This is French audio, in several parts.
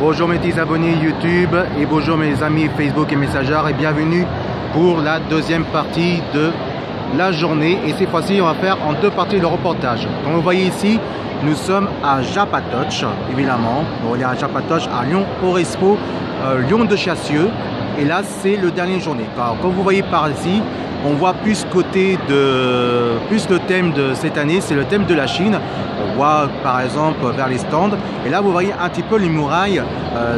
Bonjour mes petits abonnés YouTube et bonjour mes amis Facebook et messagers et bienvenue pour la deuxième partie de la journée. Et cette fois-ci on va faire en deux parties le reportage. Comme vous voyez ici, nous sommes à Japatoche, évidemment. On est à Japatoche, à Lyon-Orespo, Lyon de Chassieux. Et là c'est le dernier journée. Alors, comme vous voyez par ici, on voit plus le thème de cette année, c'est le thème de la Chine. On voit par exemple vers les stands. Et là vous voyez un petit peu les murailles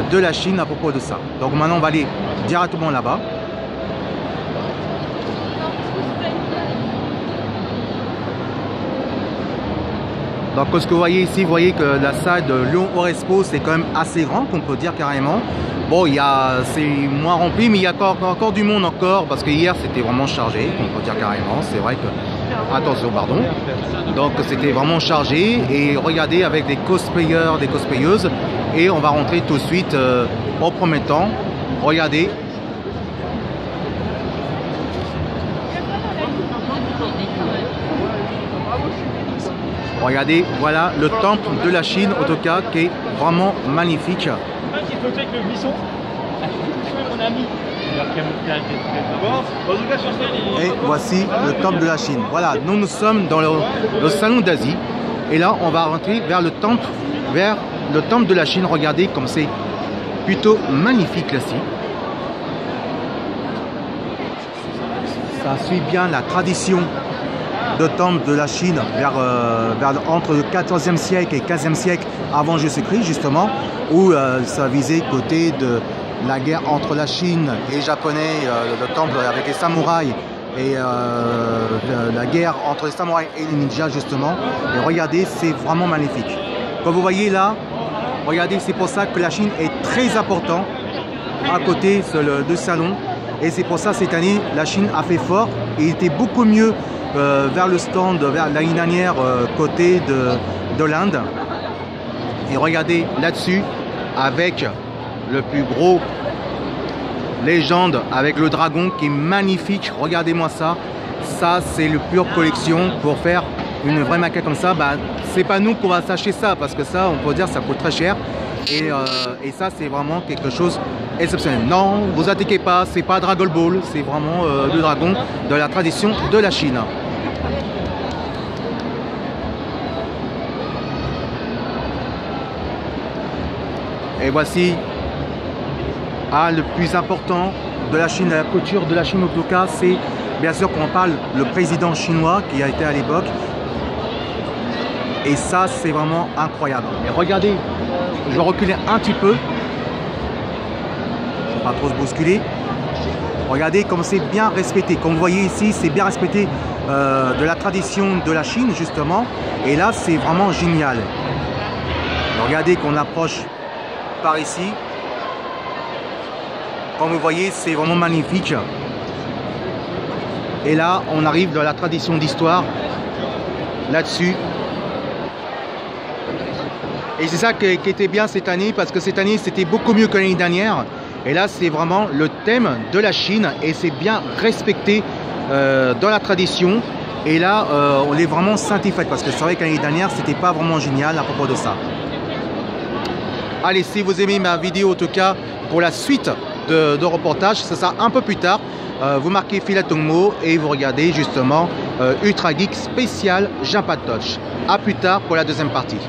de la Chine à propos de ça. Donc maintenant on va aller directement là-bas. Donc ce que vous voyez ici, vous voyez que la salle de Lyon-Orespo c'est quand même assez grand, qu'on peut dire carrément. Bon, c'est moins rempli, mais il y a encore du monde encore, parce que hier c'était vraiment chargé, on peut dire carrément. C'est vrai que, attention, pardon. Donc c'était vraiment chargé, et regardez avec des cosplayers, des cosplayeuses, et on va rentrer tout de suite au premier temps. Regardez. Regardez, voilà le temple de la Chine, en tout cas, qui est vraiment magnifique. Et voici le temple de la Chine. Voilà, nous sommes dans le salon d'Asie. Et là, on va rentrer vers le temple de la Chine. Regardez comme c'est plutôt magnifique là-ci. Ça suit bien la tradition de temple de la Chine entre le 14e siècle et 15e siècle avant Jésus-Christ, justement, où ça visait côté de la guerre entre la Chine et les Japonais, le temple avec les samouraïs, et la guerre entre les samouraïs et les ninjas, justement. Et regardez, c'est vraiment magnifique. Comme vous voyez là, regardez, c'est pour ça que la Chine est très importante à côté de salon. Et c'est pour ça cette année, la Chine a fait fort et était beaucoup mieux vers le stand, vers l'année dernière, côté de l'Inde. Et regardez là-dessus, avec le plus gros légende, avec le dragon qui est magnifique. Regardez-moi ça. Ça, c'est le pure collection. Pour faire une vraie maquette comme ça, bah, c'est pas nous qu'on va s'acheter ça, parce que ça, on peut dire, ça coûte très cher. Et ça, c'est vraiment quelque chose exceptionnel. Non, vous attaquez pas, c'est pas Dragon Ball, c'est vraiment le dragon de la tradition de la Chine. Et voici le plus important de la Chine, la culture de la Chine en tout cas, c'est bien sûr qu'on parle le président chinois qui a été à l'époque. Et ça, c'est vraiment incroyable. Et regardez, je vais reculer un petit peu. Pas trop se bousculer. Regardez comme c'est bien respecté. Comme vous voyez ici, c'est bien respecté de la tradition de la Chine, justement. Et là, c'est vraiment génial. Regardez qu'on approche par ici. Comme vous voyez, c'est vraiment magnifique. Et là, on arrive dans la tradition d'histoire. Là-dessus. Et c'est ça qui était bien cette année, parce que cette année, c'était beaucoup mieux que l'année dernière. Et là, c'est vraiment le thème de la Chine et c'est bien respecté dans la tradition. Et là, on est vraiment satisfait, parce que c'est vrai que l'année dernière, c'était pas vraiment génial à propos de ça. Allez, si vous aimez ma vidéo, en tout cas, pour la suite de reportage, ça sera un peu plus tard. Vous marquez Filatongmo et vous regardez justement Ultra Geek spécial Japatoche. A plus tard pour la deuxième partie.